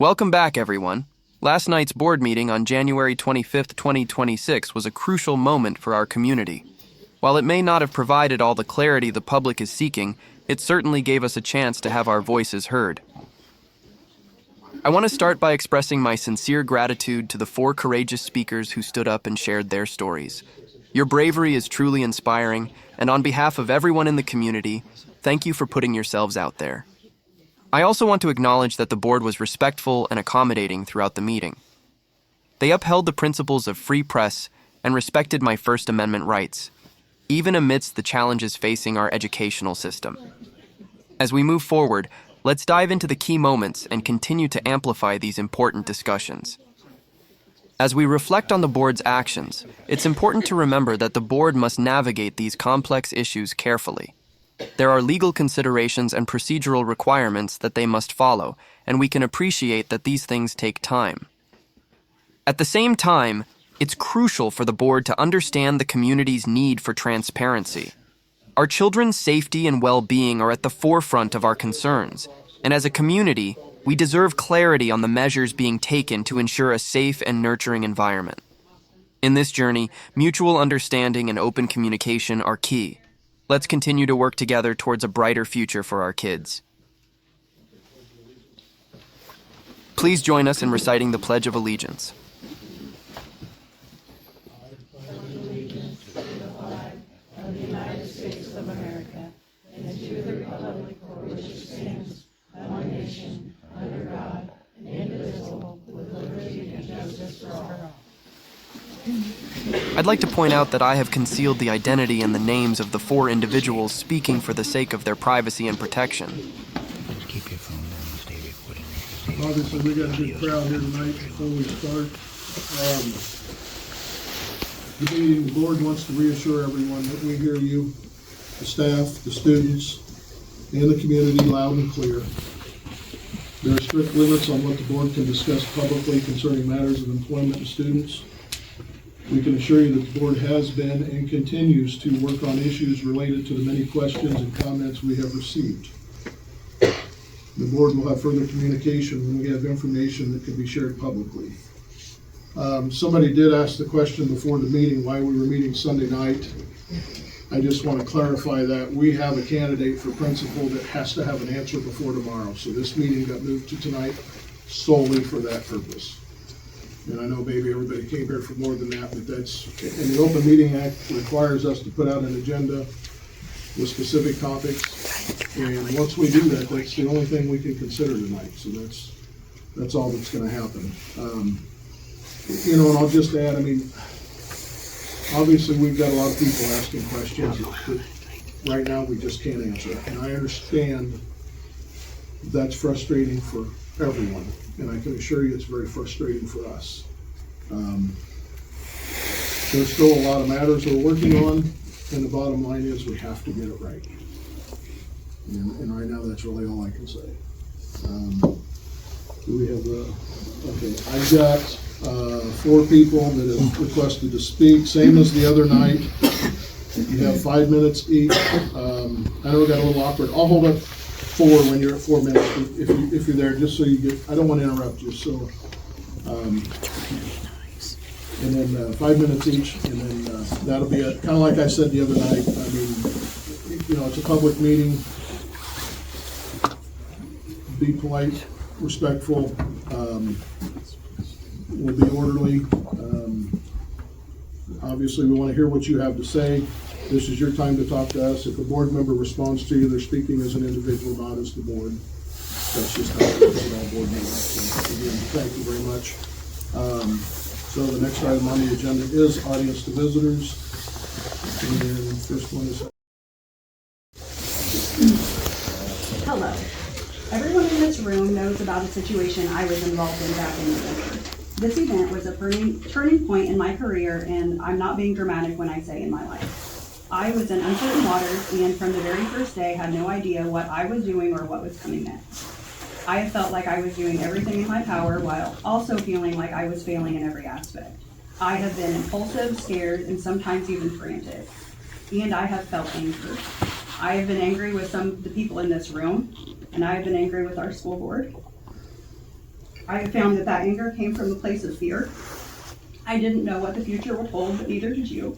Welcome back, everyone. Last night's board meeting on January 25th, 2026 was a crucial moment for our community. While it may not have provided all the clarity the public is seeking, it certainly gave us a chance to have our voices heard. I want to start by expressing my sincere gratitude to the 4 courageous speakers who stood up and shared their stories. Your bravery is truly inspiring, and on behalf of everyone in the community, thank you for putting yourselves out there. I also want to acknowledge that the board was respectful and accommodating throughout the meeting. They upheld the principles of free press and respected my First Amendment rights, even amidst the challenges facing our educational system. As we move forward, let's dive into the key moments and continue to amplify these important discussions. As we reflect on the board's actions, it's important to remember that the board must navigate these complex issues carefully. There are legal considerations and procedural requirements that they must follow, and we can appreciate that these things take time. At the same time, it's crucial for the board to understand the community's need for transparency. Our children's safety and well-being are at the forefront of our concerns, and as a community, we deserve clarity on the measures being taken to ensure a safe and nurturing environment. In this journey, mutual understanding and open communication are key. Let's continue to work together towards a brighter future for our kids. Please join us in reciting the Pledge of Allegiance. I'd like to point out that I have concealed the identity and the names of the 4 individuals speaking for the sake of their privacy and protection. Keep your phone down and stay recording. Obviously, we got a big crowd here tonight before we start. The board wants to reassure everyone that we hear you, the staff, the students, and the community loud and clear. There are strict limits on what the board can discuss publicly concerning matters of employment of students. We can assure you that the board has been and continues to work on issues related to the many questions and comments we have received. The board will have further communication when we have information that can be shared publicly. Somebody did ask the question before the meeting why we were meeting Sunday night. I just want to clarify that we have a candidate for principal that has to have an answer before tomorrow. So this meeting got moved to tonight solely for that purpose. And I know maybe everybody came here for more than that, but that's, and the Open Meeting Act requires us to put out an agenda with specific topics. And once we do that, that's the only thing we can consider tonight. So that's all that's going to happen. And I'll just add, obviously we've got a lot of people asking questions that right now we just can't answer. And I understand that's frustrating for everyone. And I can assure you it's very frustrating for us. There's still a lot of matters we're working on, and the bottom line is we have to get it right. And right now that's really all I can say. Do we have okay, I've got 4 people that have requested to speak, same as the other night. You have 5 minutes each. I know it got a little awkward. I'll hold up 4 when you're at 4 minutes if you're there, just so you get, I don't want to interrupt you, so and then 5 minutes each, and then that'll be it. Kind of like I said the other night, it's a public meeting. Be polite, respectful, we'll be orderly. Obviously we want to hear what you have to say. This is your time to talk to us. If a board member responds to you, they're speaking as an individual, not as the board. That's just how it is in all board meetings. So again, thank you very much. So the next item on the agenda is audience to visitors. And first one is... Hello. Everyone in this room knows about a situation I was involved in back in November. This event was a turning point in my career, and I'm not being dramatic when I say in my life. I was in uncertain waters, and from the very first day had no idea what I was doing or what was coming next. I felt like I was doing everything in my power while also feeling like I was failing in every aspect. I have been impulsive, scared, and sometimes even frantic. And I have felt anger. I have been angry with some of the people in this room, and I have been angry with our school board. I found that anger came from a place of fear. I didn't know what the future would hold, but neither did you.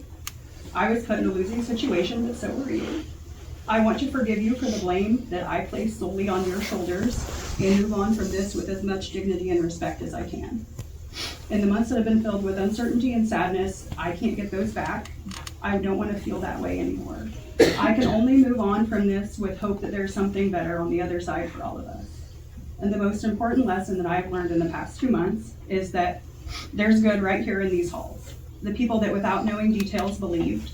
I was put in a losing situation, but so were you. I want to forgive you for the blame that I placed solely on your shoulders and move on from this with as much dignity and respect as I can. In the months that have been filled with uncertainty and sadness, I can't get those back. I don't want to feel that way anymore. I can only move on from this with hope that there's something better on the other side for all of us. And the most important lesson that I've learned in the past 2 months is that there's good right here in these halls. The people that without knowing details believed,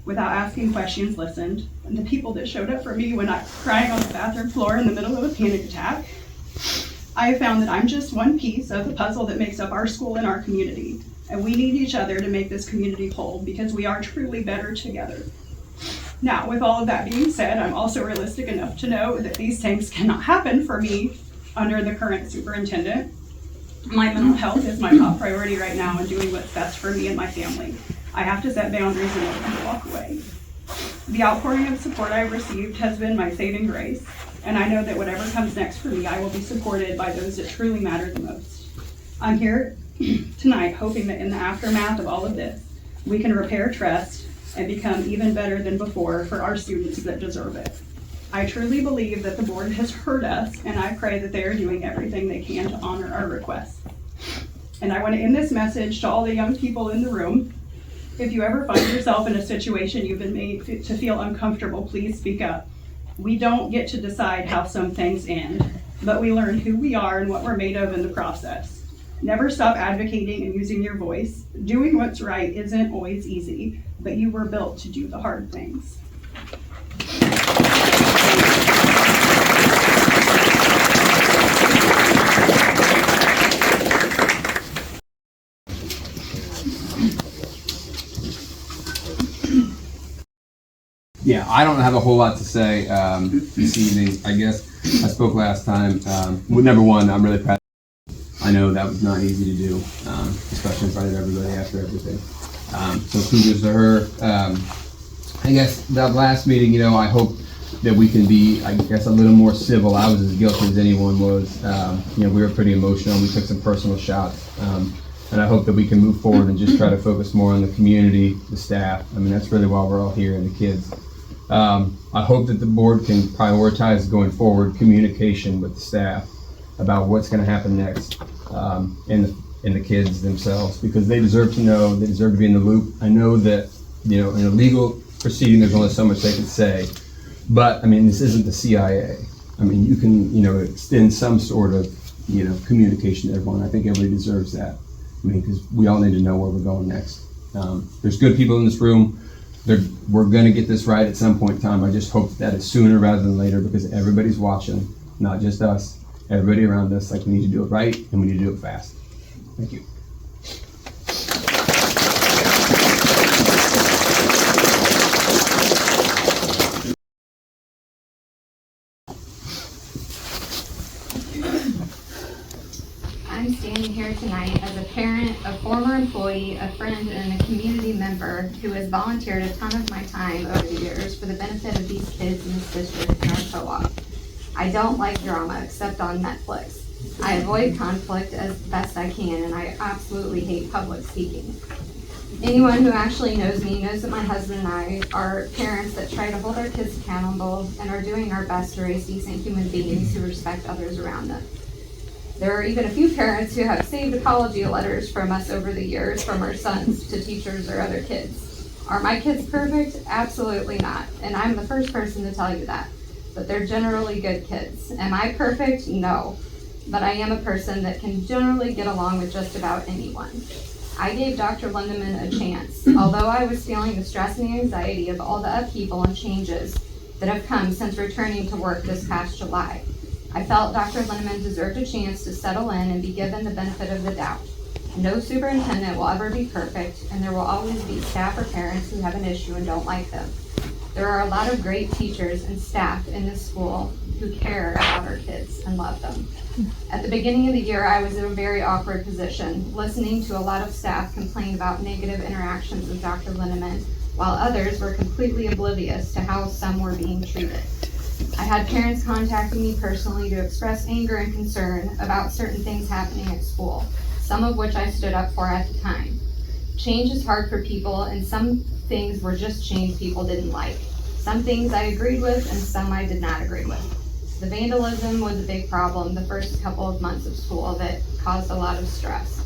without asking questions listened, and the people that showed up for me when I was crying on the bathroom floor in the middle of a panic attack. I have found that I'm just one piece of the puzzle that makes up our school and our community. And we need each other to make this community whole because we are truly better together. Now, with all of that being said, I'm also realistic enough to know that these things cannot happen for me under the current superintendent. My mental health is my top priority right now and doing what's best for me and my family. I have to set boundaries in order to walk away. The outpouring of support I've received has been my saving grace, and I know that whatever comes next for me, I will be supported by those that truly matter the most. I'm here tonight hoping that in the aftermath of all of this, we can repair trust and become even better than before for our students that deserve it. I truly believe that the board has heard us, and I pray that they are doing everything they can to honor our requests. And I want to end this message to all the young people in the room. If you ever find yourself in a situation you've been made to feel uncomfortable, please speak up. We don't get to decide how some things end, but we learn who we are and what we're made of in the process. Never stop advocating and using your voice. Doing what's right isn't always easy, but you were built to do the hard things. Yeah, I don't have a whole lot to say this evening. I guess I spoke last time. Number one, I'm really proud. I know that was not easy to do, especially in front of everybody after everything. So kudos to her. I guess that last meeting, I hope that we can be, I guess, a little more civil. I was as guilty as anyone was. We were pretty emotional. We took some personal shots. And I hope that we can move forward and just try to focus more on the community, the staff. I mean, that's really why we're all here, and the kids. I hope that the board can prioritize going forward communication with the staff about what's going to happen next in the kids themselves, because they deserve to know, they deserve to be in the loop. I know that, in a legal proceeding, there's only so much they can say, but I mean, this isn't the CIA. I mean, you can, extend some sort of, communication to everyone. I think everybody deserves that. I mean, because we all need to know where we're going next. There's good people in this room. We're going to get this right at some point in time. I just hope that is sooner rather than later, because everybody's watching, not just us, everybody around us. Like, we need to do it right, and we need to do it fast. Thank you. I'm standing here tonight as a parent, a former employee, a friend, and a community member who has volunteered a ton of my time over the years for the benefit of these kids in this district and our co-op. I don't like drama except on Netflix. I avoid conflict as best I can, and I absolutely hate public speaking. Anyone who actually knows me knows that my husband and I are parents that try to hold our kids accountable and are doing our best to raise decent human beings who respect others around them. There are even a few parents who have saved apology letters from us over the years from our sons to teachers or other kids. Are my kids perfect? Absolutely not. And I'm the first person to tell you that. But they're generally good kids. Am I perfect? No. But I am a person that can generally get along with just about anyone. I gave Dr. Lindeman a chance, although I was feeling the stress and the anxiety of all the upheaval and changes that have come since returning to work this past July. I felt Dr. Lindeman deserved a chance to settle in and be given the benefit of the doubt. No superintendent will ever be perfect, and there will always be staff or parents who have an issue and don't like them. There are a lot of great teachers and staff in this school who care about our kids and love them. At the beginning of the year, I was in a very awkward position, listening to a lot of staff complain about negative interactions with Dr. Lindeman, while others were completely oblivious to how some were being treated. I had parents contacting me personally to express anger and concern about certain things happening at school, some of which I stood up for at the time. Change is hard for people, and some things were just change people didn't like. Some things I agreed with and some I did not agree with. The vandalism was a big problem the first couple of months of school that caused a lot of stress.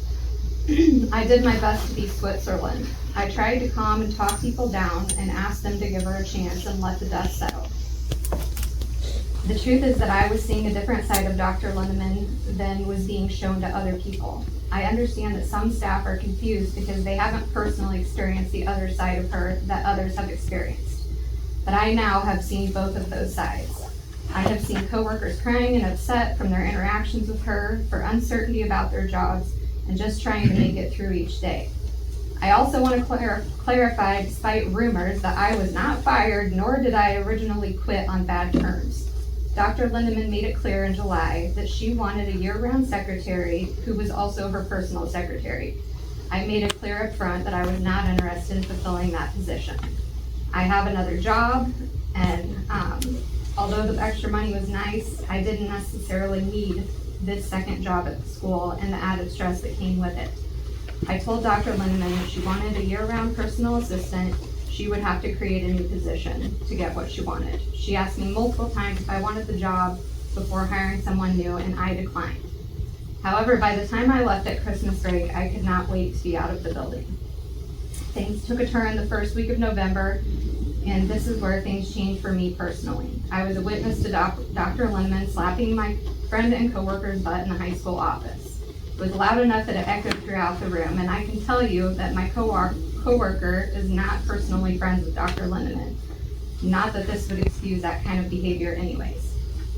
I did my best to be Switzerland. I tried to calm and talk people down and ask them to give her a chance and let the dust settle. The truth is that I was seeing a different side of Dr. Lindemann than was being shown to other people. I understand that some staff are confused because they haven't personally experienced the other side of her that others have experienced. But I now have seen both of those sides. I have seen coworkers crying and upset from their interactions with her, for uncertainty about their jobs, and just trying to make it through each day. I also want to clarify, despite rumors, that I was not fired, nor did I originally quit on bad terms. Dr. Lindemann made it clear in July that she wanted a year-round secretary who was also her personal secretary. I made it clear up front that I was not interested in fulfilling that position. I have another job, and although the extra money was nice, I didn't necessarily need this second job at the school and the added stress that came with it. I told Dr. Lindemann if she wanted a year-round personal assistant, she would have to create a new position to get what she wanted. She asked me multiple times if I wanted the job before hiring someone new, and I declined. However, by the time I left at Christmas break, I could not wait to be out of the building. Things took a turn the first week of November, and this is where things changed for me personally. I was a witness to Dr. Lindemann slapping my friend and coworker's butt in the high school office. It was loud enough that it echoed throughout the room, and I can tell you that my coworker is not personally friends with Dr. Lindemann. Not that this would excuse that kind of behavior anyways.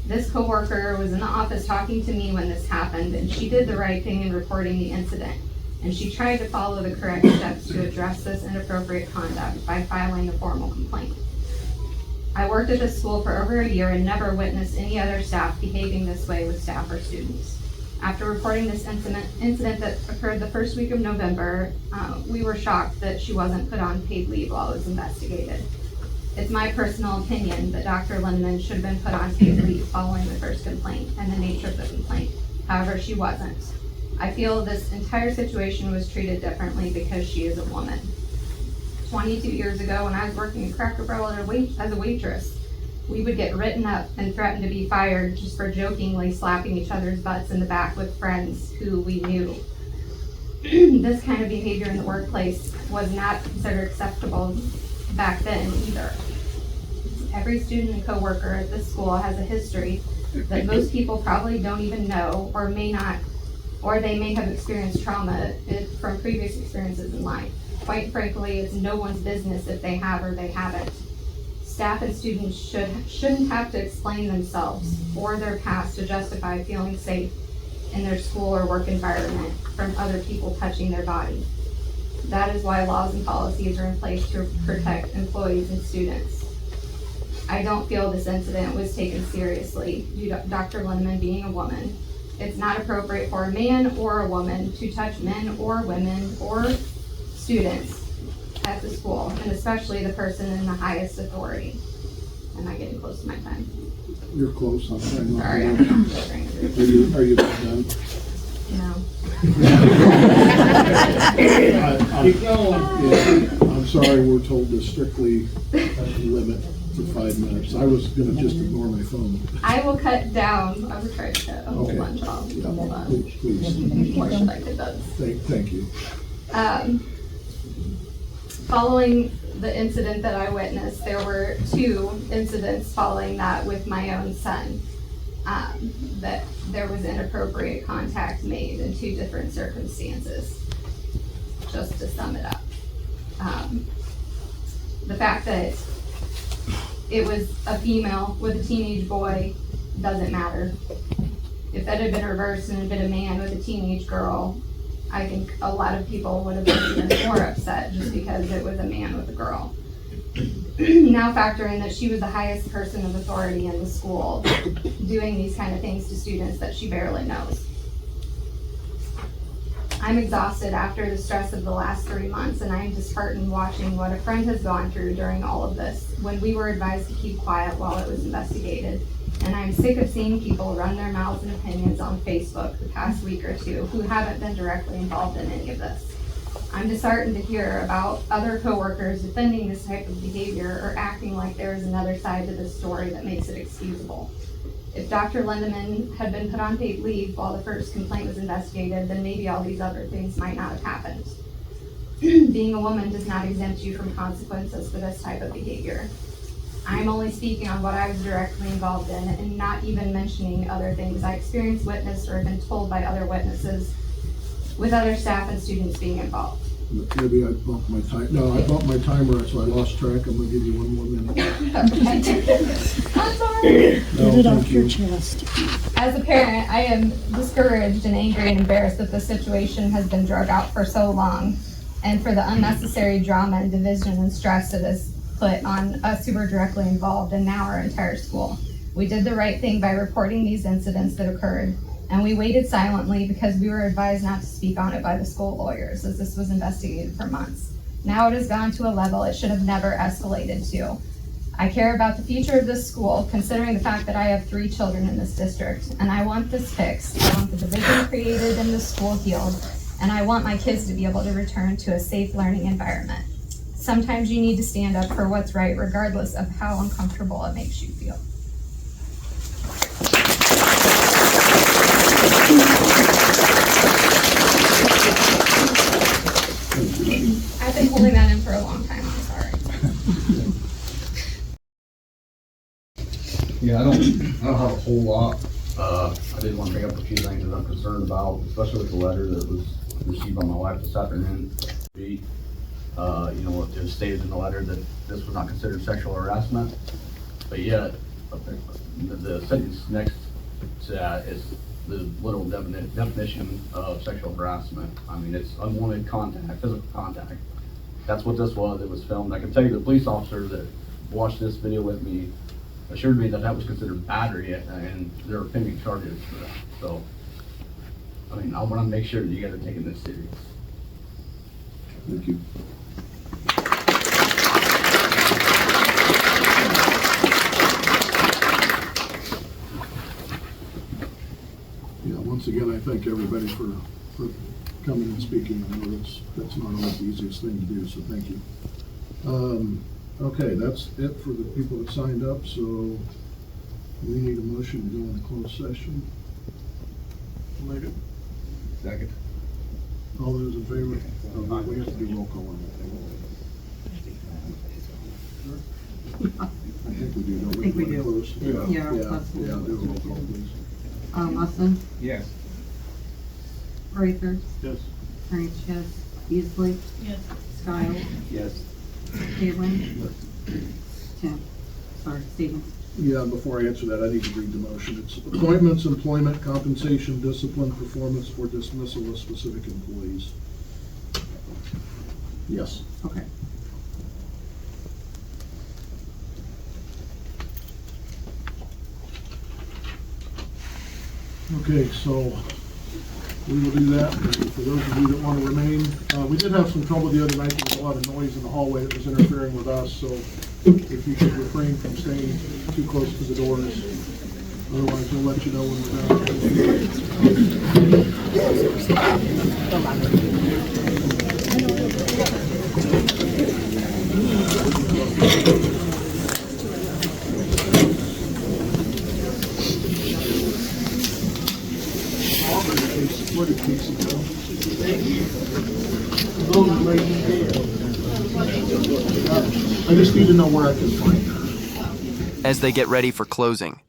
This coworker was in the office talking to me when this happened, and she did the right thing in reporting the incident. And she tried to follow the correct steps to address this inappropriate conduct by filing a formal complaint. I worked at this school for over a year and never witnessed any other staff behaving this way with staff or students. After reporting this incident that occurred the first week of November, we were shocked that she wasn't put on paid leave while it was investigated. It's my personal opinion that Dr. Lindemann should have been put on paid leave following the first complaint and the nature of the complaint. However, she wasn't. I feel this entire situation was treated differently because she is a woman. 22 years ago, when I was working at Cracker Barrel as a waitress, we would get written up and threatened to be fired just for jokingly slapping each other's butts in the back with friends who we knew. This kind of behavior in the workplace was not considered acceptable back then either. Every student and coworker at this school has a history that most people probably don't even know or may not, or they may have experienced trauma from previous experiences in life. Quite frankly, it's no one's business if they have or they haven't. Staff and students shouldn't have to explain themselves or their past to justify feeling safe in their school or work environment from other people touching their body. That is why laws and policies are in place to protect employees and students. I don't feel this incident was taken seriously due to Dr. Lindemann being a woman. It's not appropriate for a man or a woman to touch men or women or students at the school, and especially the person in the highest authority. Am I getting close to my time? You're close, I'm trying not Sorry, to. I'm filtering through. Are you done? No. I'm sorry, we're told to strictly limit to 5 minutes. I was gonna just ignore my phone. I will cut down. I will try to cut a whole Okay. bunch off. Yeah, Hold on. please, More should I could done. thank you. Following the incident that I witnessed, there were 2 incidents following that with my own son. That there was inappropriate contact made in 2 different circumstances. Just to sum it up. The fact that it was a female with a teenage boy doesn't matter. If that had been reversed and had been a man with a teenage girl, I think a lot of people would have been even more upset just because it was a man with a girl. Now factor in that she was the highest person of authority in the school, doing these kind of things to students that she barely knows. I'm exhausted after the stress of the last 3 months, and I am disheartened watching what a friend has gone through during all of this, when we were advised to keep quiet while it was investigated. And I'm sick of seeing people run their mouths and opinions on Facebook the past week or two who haven't been directly involved in any of this. I'm disheartened to hear about other coworkers defending this type of behavior or acting like there is another side to this story that makes it excusable. If Dr. Lindemann had been put on paid leave while the first complaint was investigated, then maybe all these other things might not have happened. Being a woman does not exempt you from consequences for this type of behavior. I'm only speaking on what I was directly involved in and not even mentioning other things I experienced, witnessed, or have been told by other witnesses with other staff and students being involved. Maybe I bumped my time. No, I bumped my timer, so I lost track. I'm gonna give you one more minute. I'm sorry. No, Get it thank off your you. chest. As a parent, I am discouraged and angry and embarrassed that the situation has been drug out for so long and for the unnecessary drama and division and stress it has put on us who were directly involved and now our entire school. We did the right thing by reporting these incidents that occurred, and we waited silently because we were advised not to speak on it by the school lawyers as this was investigated for months. Now it has gone to a level it should have never escalated to. I care about the future of this school, considering the fact that I have 3 children in this district, and I want this fixed. I want the division created and the school healed, and I want my kids to be able to return to a safe learning environment. Sometimes you need to stand up for what's right, regardless of how uncomfortable it makes you feel. I've been holding that in for a long time, I'm sorry. Yeah, I don't have a whole lot. I did want to bring up a few things that I'm concerned about, especially with the letter that was received by my wife this afternoon. You know, it was stated in the letter that this was not considered sexual harassment, but yet the sentence next to that is the literal definition of sexual harassment. I mean, it's unwanted contact, physical contact. That's what this was. It was filmed. I can tell you the police officer that watched this video with me assured me that that was considered battery, and there are pending charges for that. So, I mean, I want to make sure that you guys are taking this serious. Thank you. Yeah, once again, I thank everybody for coming and speaking. I know that's not always the easiest thing to do, so thank you. Okay, that's it for the people that signed up, so we need a motion to go into closed session. Make it. Second. All those in favor? Oh, we have to do roll call on that. I think we do, don't we? I think we do. Close? Yeah, Yeah, let's- do a roll call, please. Austin, Yes. Prather, Yes. French, yes, Beasley, Yes. Stiles, Yes. Caitlin, Tim, sorry, Stephen. Yeah, before I answer that, I need to read the motion. It's appointments, employment, compensation, discipline, performance, or dismissal of specific employees. Yes. Okay. Okay, so we will do that. For those of you that want to remain, we did have some trouble the other night. There was a lot of noise in the hallway that was interfering with us, so if you could refrain from staying too close to the doors. Otherwise, we'll let you know when we're done. What a piece of I just need to know where I can find her. As they get ready for closing.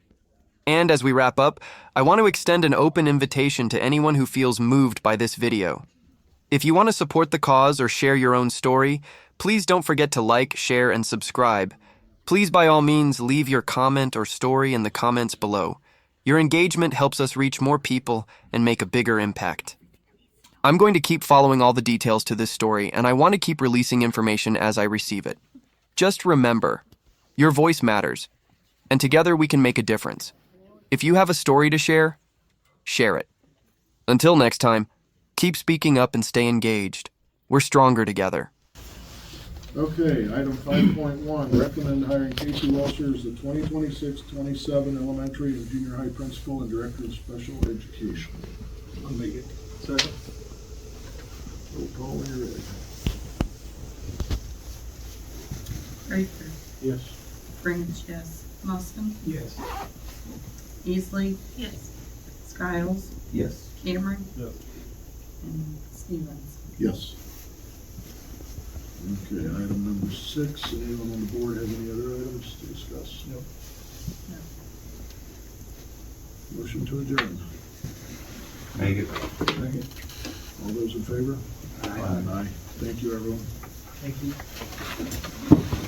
And as we wrap up, I want to extend an open invitation to anyone who feels moved by this video. If you want to support the cause or share your own story, please don't forget to like, share, and subscribe. Please, by all means, leave your comment or story in the comments below. Your engagement helps us reach more people and make a bigger impact. I'm going to keep following all the details to this story, and I want to keep releasing information as I receive it. Just remember, your voice matters, and together we can make a difference. If you have a story to share it. Until next time, Keep speaking up and stay engaged. We're stronger together. Okay, item 5.1, recommend hiring Casey Walser as the 2026-27 elementary and junior high principal and director of special education. I'll make it. Second. Roll call when you're ready. Reister. Yes. Branch, yes. Mustin. Yes. Easley. Yes. Skiles. Yes. Cameron. Yes. And Stevens. Yes. Okay, item number 6, anyone on the board have any other items to discuss? No. Motion to adjourn. Make it. Second. All those in favor? Aye. Thank you, everyone. Thank you.